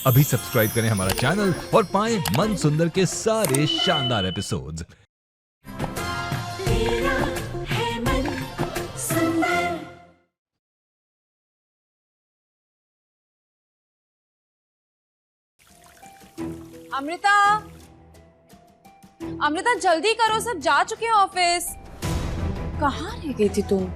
अभी सब्सक्राइब करें हमारा चैनल और पाएं मन सुंदर के सारे शानदार एपिसोड्स। तेरा है मन सुंदर। अमृता, अमृता जल्दी करो, सब जा चुके हैं ऑफिस। कहाँ रह गई थी तुम?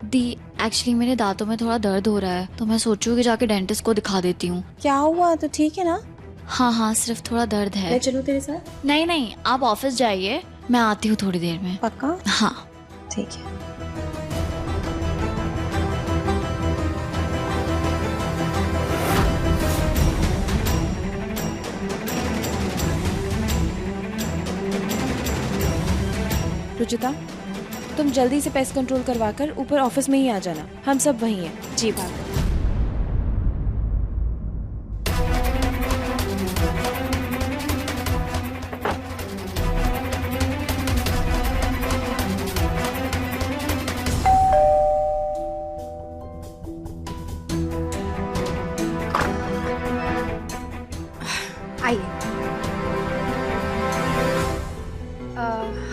दी, एक्चुअली मेरे दांतों में थोड़ा दर्द हो रहा है तो मैं सोच रही हूँ कि जाके डेंटिस्ट को दिखा देती हूँ। क्या हुआ? तो ठीक है ना? हाँ, सिर्फ थोड़ा दर्द है। मैं चलूं तेरे साथ? नहीं, आप ऑफिस जाइए, मैं आती हूँ थोड़ी देर में। पक्का? हाँ ठीक है। रुचिता, तुम जल्दी से पेस्ट कंट्रोल करवाकर ऊपर ऑफिस में ही आ जाना, हम सब वहीं हैं। जी भाग। आइए।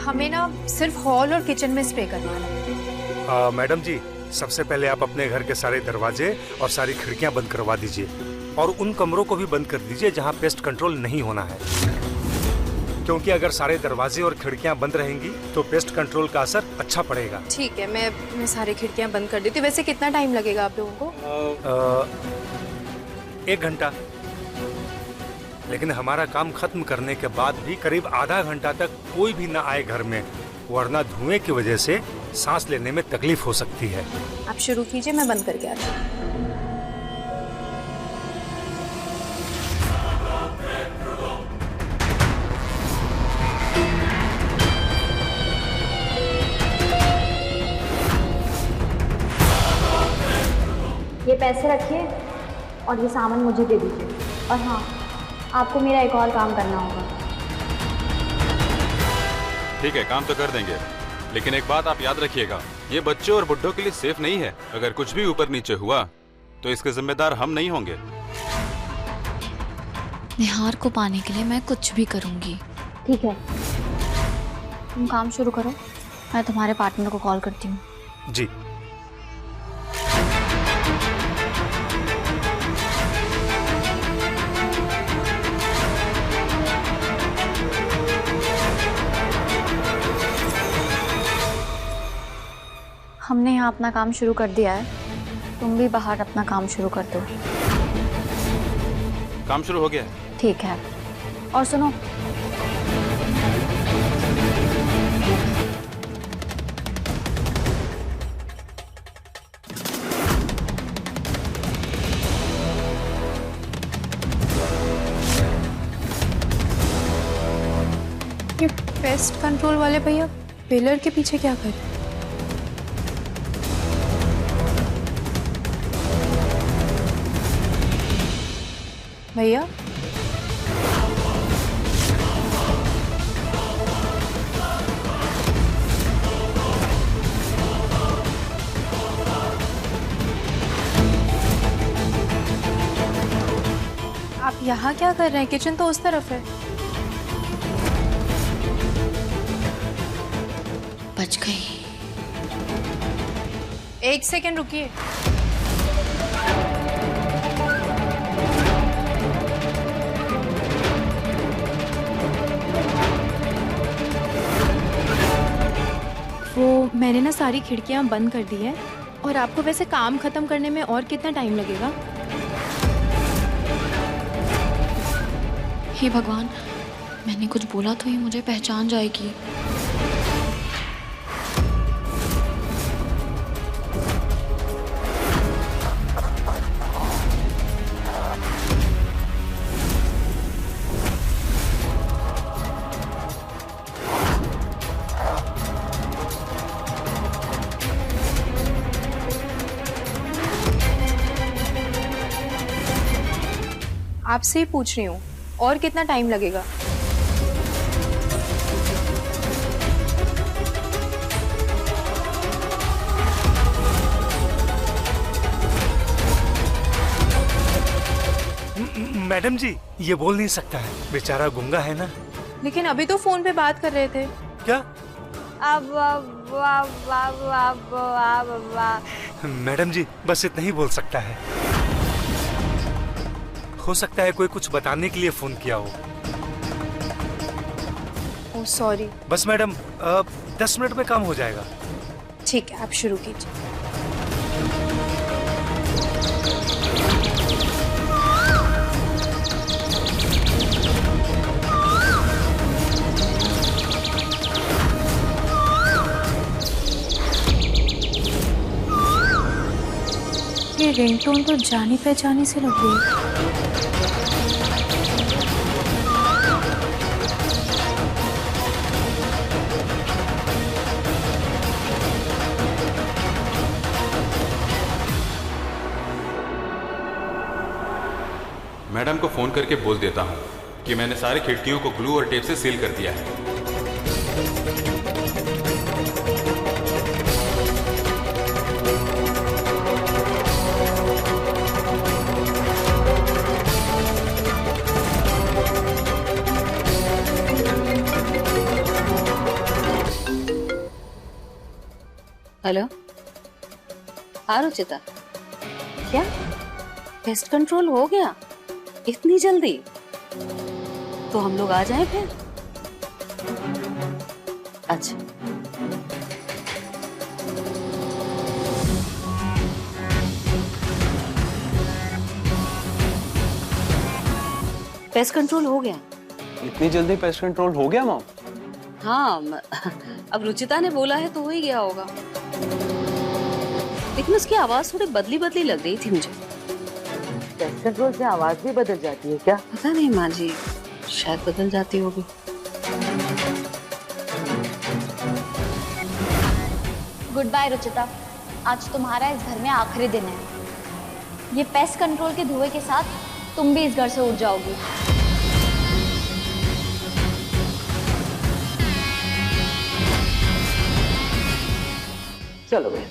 हमें ना सिर्फ हॉल और किचन में स्प्रे करवाना है। मैडम जी, सबसे पहले आप अपने घर के सारे दरवाजे और सारी खिड़कियां बंद करवा दीजिए और उन कमरों को भी बंद कर दीजिए जहां पेस्ट कंट्रोल नहीं होना है, क्योंकि अगर सारे दरवाजे और खिड़कियां बंद रहेंगी तो पेस्ट कंट्रोल का असर अच्छा पड़ेगा। ठीक है, मैं सारी खिड़कियां बंद कर देती हूँ। वैसे कितना टाइम लगेगा आप लोगों को? 1 घंटा, लेकिन हमारा काम खत्म करने के बाद भी करीब आधा घंटा तक कोई भी ना आए घर में, वरना धुएं की वजह से सांस लेने में तकलीफ हो सकती है। आप शुरू कीजिए, मैं बंद करके आती हूँ। ये पैसे रखिए और ये सामान मुझे दे दीजिए। और हाँ, आपको मेरा एक और काम करना होगा। ठीक है, काम तो कर देंगे, लेकिन एक बात आप याद रखिएगा, ये बच्चों और बुड्ढों के लिए सेफ नहीं है। अगर कुछ भी ऊपर नीचे हुआ तो इसके जिम्मेदार हम नहीं होंगे। निहार को पाने के लिए मैं कुछ भी करूँगी। ठीक है, तुम काम शुरू करो, मैं तुम्हारे पार्टनर को कॉल करती हूँ। जी। हमने यहाँ अपना काम शुरू कर दिया है, तुम भी बाहर अपना काम शुरू कर दो। काम शुरू हो गया है? ठीक है। और सुनो, ये पेस्ट कंट्रोल वाले भैया पिलर के पीछे क्या कर रहे हैं? भैया, आप यहाँ क्या कर रहे हैं? किचन तो उस तरफ है। बच गई। 1 सेकंड रुकिए। वो मैंने ना सारी खिड़कियां बंद कर दी है। और आपको वैसे काम खत्म करने में और कितना टाइम लगेगा? हे भगवान, मैंने कुछ बोला तो ये मुझे पहचान जाएगी। आपसे ही पूछ रही हूँ, और कितना टाइम लगेगा? मैडम जी ये बोल नहीं सकता है, बेचारा गूंगा है ना। लेकिन अभी तो फोन पे बात कर रहे थे। क्या? अब मैडम जी बस इतना ही बोल सकता है। हो सकता है कोई कुछ बताने के लिए फोन किया हो। Oh sorry. बस मैडम 10 मिनट में काम हो जाएगा। ठीक है, आप शुरू कीजिए। ये रिंगटोन तो जानी पहचानी से लग रही है। मैडम को फोन करके बोल देता हूँ कि मैंने सारी खिड़कियों को ग्लू और टेप से सील कर दिया है। हेलो, हाँ रुचिता, क्या पेस्ट कंट्रोल हो गया इतनी जल्दी? तो हम लोग आ जाएं फिर? अच्छा, पेस्ट कंट्रोल हो गया। इतनी जल्दी पेस्ट कंट्रोल हो गया मॉम? हाँ, अब रुचिता ने बोला है तो हो ही गया होगा, लेकिन उसकी आवाज थोड़ी बदली बदली लग रही थी मुझे। पेस्ट कंट्रोल से आवाज भी बदल जाती है क्या? पता नहीं माँ जी, शायद बदल जाती होगी। गुड बाय रुचिता, आज तुम्हारा इस घर में आखिरी दिन है। ये पेस्ट कंट्रोल के धुएं के साथ तुम भी इस घर से उठ जाओगी। चलो भैया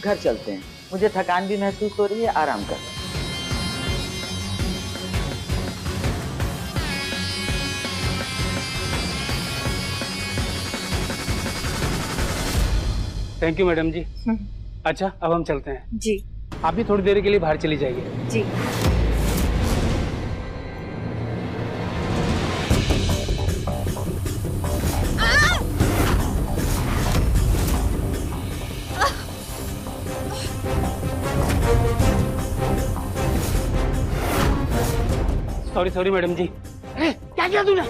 घर चलते हैं, मुझे थकान भी महसूस हो रही है, आराम कर। थैंक यू मैडम जी। अच्छा अब हम चलते हैं। जी। आप भी थोड़ी देर के लिए बाहर चली जाइए। जी। सॉरी मैडम जी। क्या किया तूने?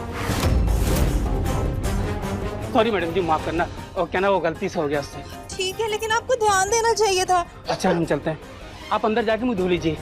सॉरी मैडम जी, माफ करना, और क्या ना वो गलती से हो गया उससे। ठीक है, लेकिन आपको ध्यान देना चाहिए था। अच्छा हम चलते हैं, आप अंदर जाके मुंह धो लीजिए।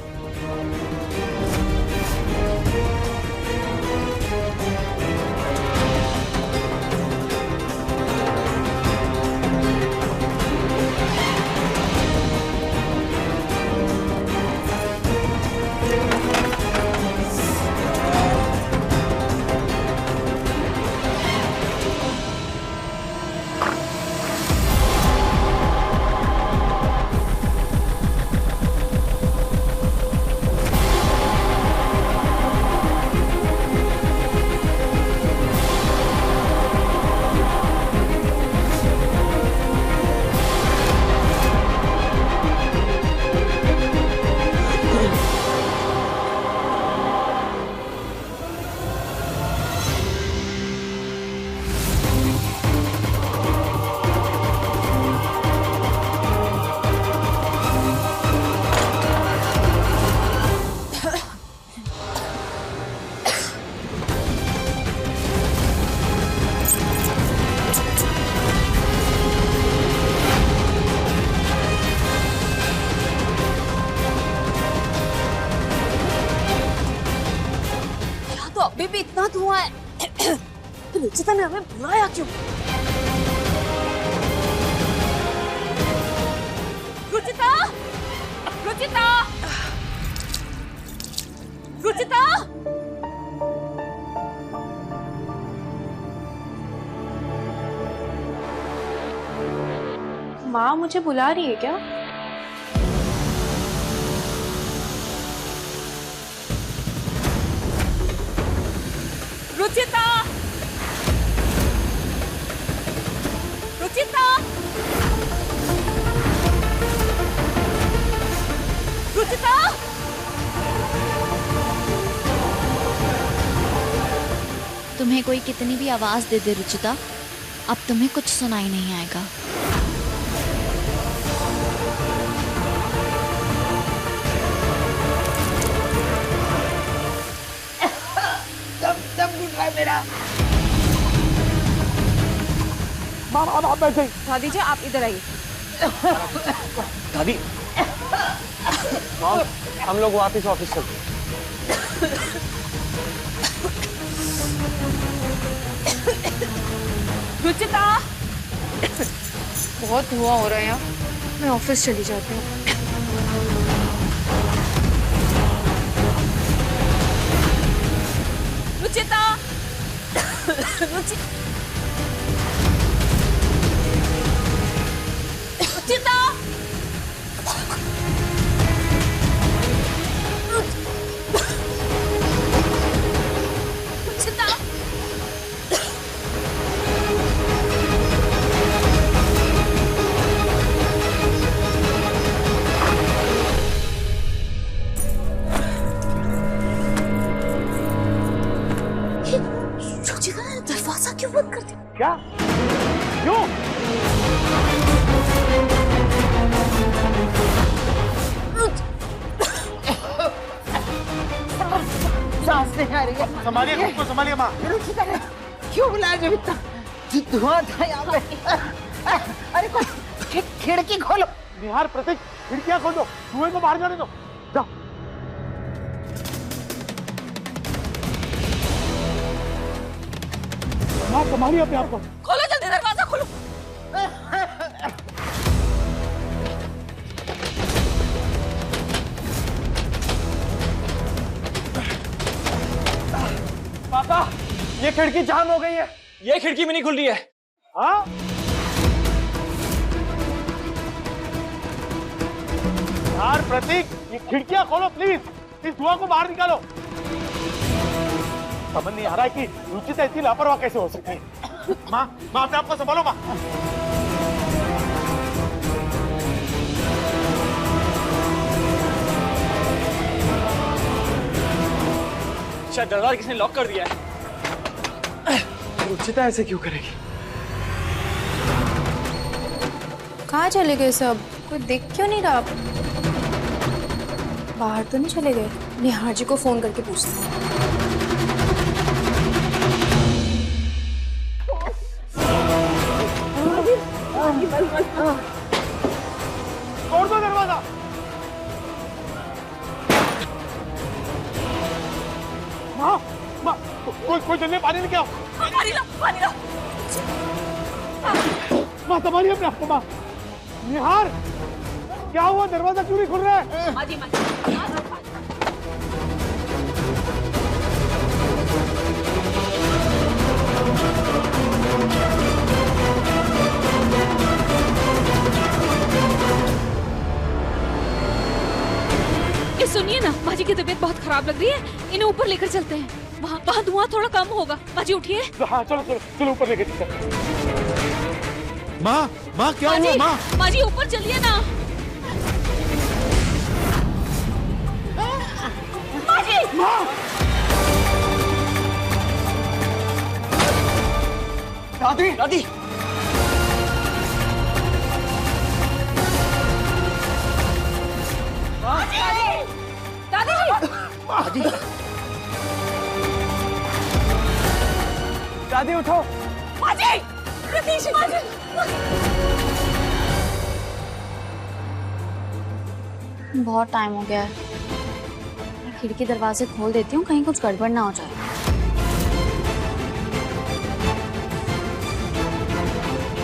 अभी भी इतना धुआं है। तो रुचिता ने हमें बुलाया क्यों? रुचिता! रुचिता! रुचिता! माँ मुझे बुला रही है क्या? रुचिता, रुचिता, रुचिता। तुम्हें कोई कितनी भी आवाज दे दे रुचिता, अब तुम्हें कुछ सुनाई नहीं आएगा। सब घुट रहा है मेरा। माम आप बैठे। दादी जी आप इधर आइए। दादी माम हम लोग वापस ऑफिस चलते हैं। रुचिता, बहुत धुआं हो रहा है यहाँ, मैं ऑफिस चली जाती हूँ। रुचिता, रुचिता, दरवाजा क्यों बंद कर दिया? क्या? क्यों? सांस नहीं आ रही है। संभालिए खुद को, संभालिए माँ। रुचिता ने क्यों बुलाया जब इतना धुआं था यहाँ पे? अरे कोई खिड़की खोलो। निहार, प्रतीक, खिड़कियाँ खोल दो, धुएं को बाहर जाने दो। जाओ। माँ संभालिए अपने आप को। खोलो जल्दी दरवाजा खोलो। पापा, ये खिड़की जाम हो गई है। ये खिड़की भी नहीं खुल रही है। हाँ? यार प्रतीक, ये खिड़कियां खोलो प्लीज। इस धुआं को बाहर निकालो। समझ नहीं आ रहा है कि रुचिता इतनी लापरवाह कैसे हो सकती है। माँ अपने आप को संभालो माँ। शायद दरवाजा किसने लॉक कर दिया है। रुचिता ऐसे क्यों करेगी? कहाँ चले गए सब? कोई देख क्यों नहीं रहा? बाहर तो नहीं चले गए? निहार जी को फोन करके पूछते हैं। तोड़ दो दरवाजा। माँ, कोई जल्दी पानी लेके आओ। पानी लो, पानी लो। माँ संभालिए अपने आप को। माँ, निहार, क्या हुआ? दरवाजा क्यों नहीं खुल रहा है? माजी, सुनिए ना, माजी की तबीयत बहुत खराब लग रही है, इन्हें ऊपर लेकर चलते हैं। वहाँ धुआं थोड़ा कम होगा। माजी उठिए। हाँ चलो ऊपर लेकर चलते हैं। माँ क्या हुआ? माँ माजी ऊपर चलिए ना। माजी, दादी, दादी, दादी, दादी उठो। माजी, माजी। बहुत टाइम हो गया है, मैं खिड़की दरवाजे खोल देती हूँ, कहीं कुछ गड़बड़ ना हो जाए।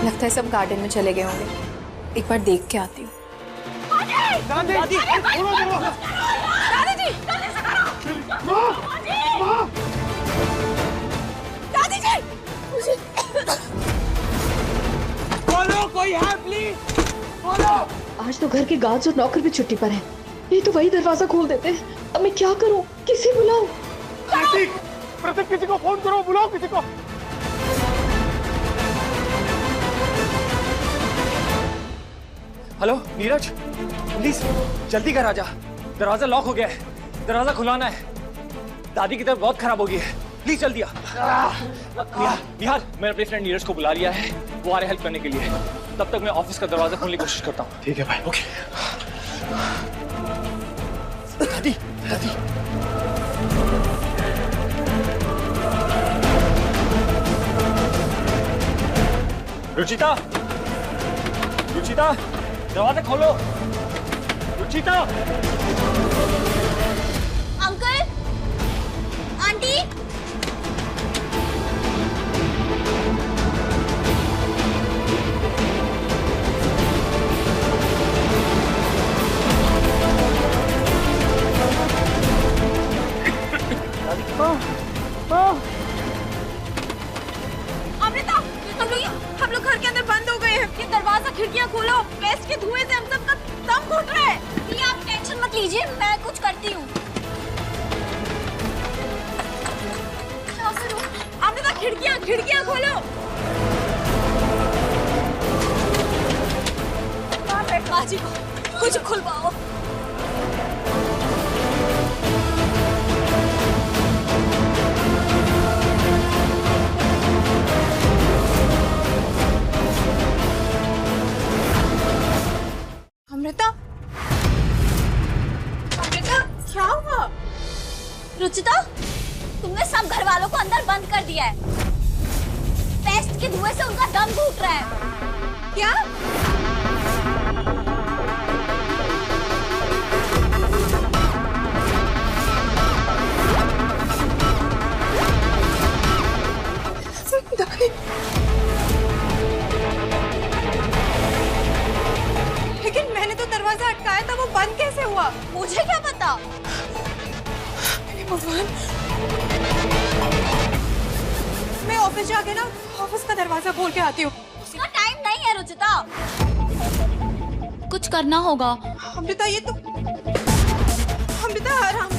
लगता है सब गार्डन में चले गए होंगे, एक बार देख के आती हूँ। दादी, दादी, दादी जी, जल्दी से करो। माँ, दादी जी, बोलो कोई है प्लीज, बोलो। आज तो घर के गार्ड्स और नौकर भी छुट्टी पर हैं। नहीं तो वही दरवाजा खोल देते हैं। अब मैं क्या करूं? किसे बुलाऊं? प्रतीक किसी को फोन करो, बुलाओ किसी को। हेलो नीरज, प्लीज जल्दी घर आ जा, दरवाजा लॉक हो गया है, दरवाजा खुलाना है। दादी की तबीयत बहुत खराब हो गई है, प्लीज जल्दी आ। निहाल, मैंने अपने फ्रेंड नीरज को बुला लिया है, वो आ रहे हेल्प करने के लिए। तब तक मैं ऑफिस का दरवाजा खोलने की कोशिश करता हूँ। ठीक है भाई। ओके। दादी, दादी। रुचिता, रुचिता, दरवाजा खोलो। रुचिता। Uncle, aunty. अमृता, हम लोग घर के अंदर बंद हो गए हैं। ये दरवाजा खिड़कियां खोलो, पेस्ट के धुएं से हम सबका दम घुट रहा है। ये आप टेंशन मत लीजिए, मैं कुछ करती हूँ। अमृता, खिड़कियां खोलो। बाजी को कुछ खुलवाओ। अमृता, अमृता, क्या हुआ? रुचिता, तुमने सब घर वालों को अंदर बंद कर दिया है। पेस्ट के धुएं से उनका दम घुट रहा है। क्या? लेकिन मैंने तो दरवाजा अटकाया था, वो बंद कैसे हुआ? मुझे क्या पता। भगवान, मैं ऑफिस जाके ना ऑफिस का दरवाजा खोल के आती हूँ। उसका टाइम नहीं है रुचिता। कुछ करना होगा। अमृता, ये तो अमृता, आराम।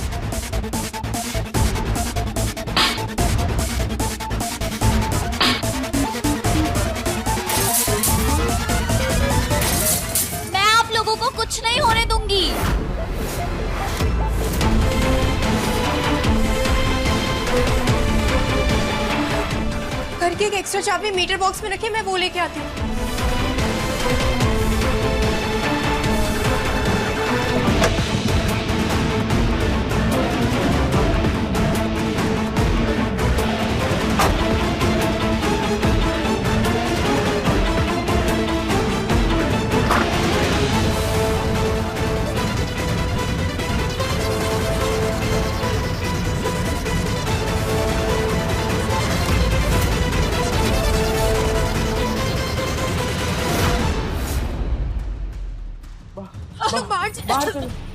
मैं आप लोगों को कुछ नहीं होने दूंगी। घर की एक एक्स्ट्रा चाबी मीटर बॉक्स में रखी, मैं वो लेके आती हूँ।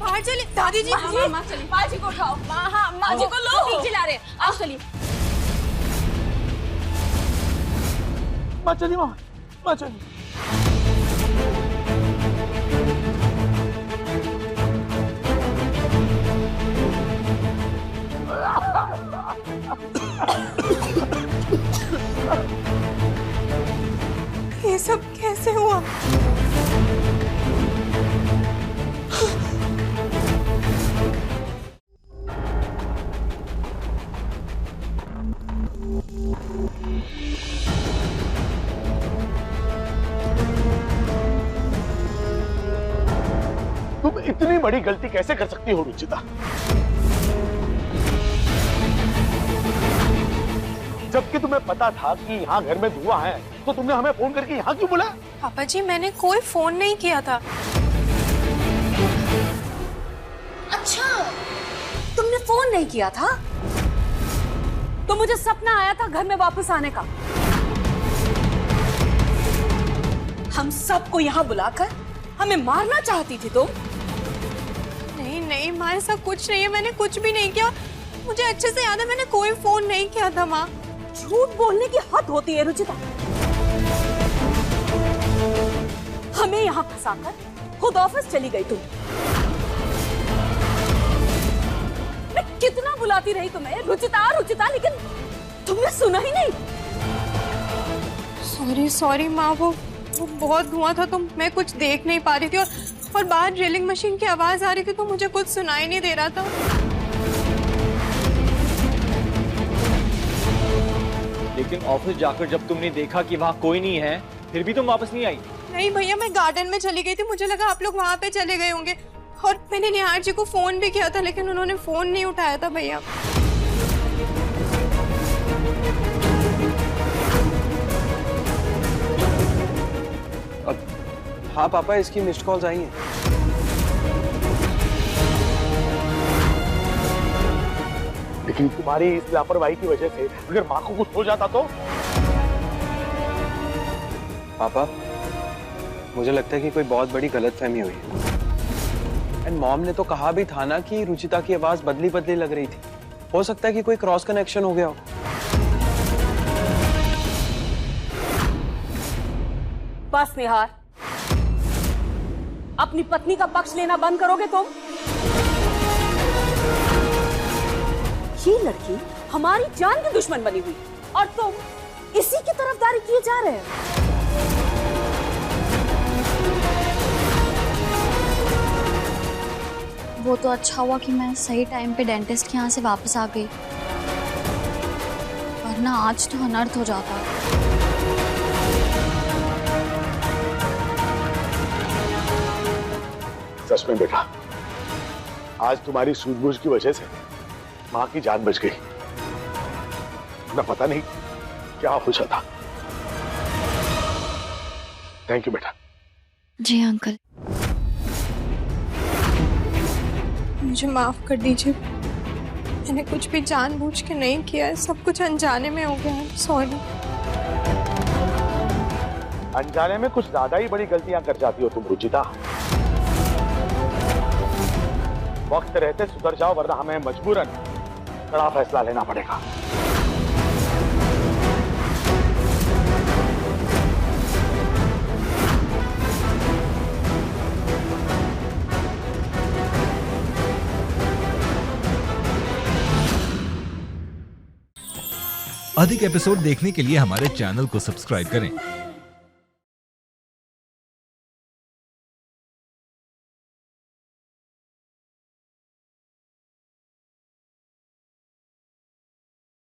बाहर चले। दादी जी, माँ चलिए, माँ जी को उठाओ। माँ जी को लो, ठीक चिल्ला रहे। आओ चलिए। माँ चलिए, माँ चलिए। ये सब कैसे हुआ? तुम इतनी बड़ी गलती कैसे कर सकती हो रुचिता? जबकि तुम्हें पता था कि यहाँ घर में धुआं है, तो तुमने हमें फोन करके यहाँ क्यों बुलाया? पापा जी, मैंने कोई फोन नहीं किया था। अच्छा, तुमने फोन नहीं किया था? तो मुझे सपना आया था घर में वापस आने का। हम सबको यहाँ बुलाकर हमें मारना चाहती थी तुम? नहीं माँ, ऐसा कुछ नहीं है, मैंने कुछ भी नहीं किया। मुझे अच्छे से याद है, मैंने कोई फोन नहीं किया था माँ। झूठ बोलने की हद होती है रुचिता। हमें यहाँ फंसाकर खुद ऑफिस चली गई तुम। मैं कितना बुलाती रही तुम्हें रुचिता रुचिता, लेकिन तुमने सुना ही नहीं? सॉरी सॉरी माँ, वो बहुत धुआं था तो मैं कुछ देख नहीं पा रही थी, और बाहर ड्रिलिंग मशीन की आवाज आ रही थी तो मुझे कुछ सुनाई नहीं दे रहा था। लेकिन ऑफिस जाकर जब तुमने देखा कि वहाँ कोई नहीं है, फिर भी तुम वापस नहीं आई? नहीं भैया, मैं गार्डन में चली गई थी, मुझे लगा आप लोग वहाँ पे चले गए होंगे, और मैंने निहार जी को फोन भी किया था लेकिन उन्होंने फोन नहीं उठाया था भैया। हाँ पापा, इसकी मिस्ड कॉल्स आई हैं। लेकिन तुम्हारी इस लापरवाही की वजह से अगर माँ को कुछ हो जाता तो? पापा, मुझे लगता है कि कोई बहुत बड़ी गलतफहमी हुई है। एंड मॉम ने तो कहा भी था ना कि रुचिता की आवाज बदली बदली लग रही थी। हो सकता है कि कोई क्रॉस कनेक्शन हो गया हो। बस निहार, अपनी पत्नी का पक्ष लेना बंद करोगे तुम? ये लड़की हमारी जान की दुश्मन बनी हुई और तुम इसी की तरफदारी किए जा रहे हो। वो तो अच्छा हुआ कि मैं सही टाइम पे डेंटिस्ट के यहाँ से वापस आ गई, वरना आज तो अनर्थ हो जाता। सच में बेटा, आज तुम्हारी सूझबूझ की वजह से माँ की जान बच गई। मैं पता नहीं क्या हो जाता। थैंक यू बेटा। जी अंकल। मुझे माफ कर दीजिए, मैंने कुछ भी जानबूझ के नहीं किया है, सब कुछ अनजाने में हो गया है। सॉरी। अनजाने में कुछ ज्यादा ही बड़ी गलतियां कर जाती हो तुम रुचिता। वक्त रहते सुधर जाओ, वरना हमें मजबूरन कड़ा फैसला लेना पड़ेगा। अधिक एपिसोड देखने के लिए हमारे चैनल को सब्सक्राइब करें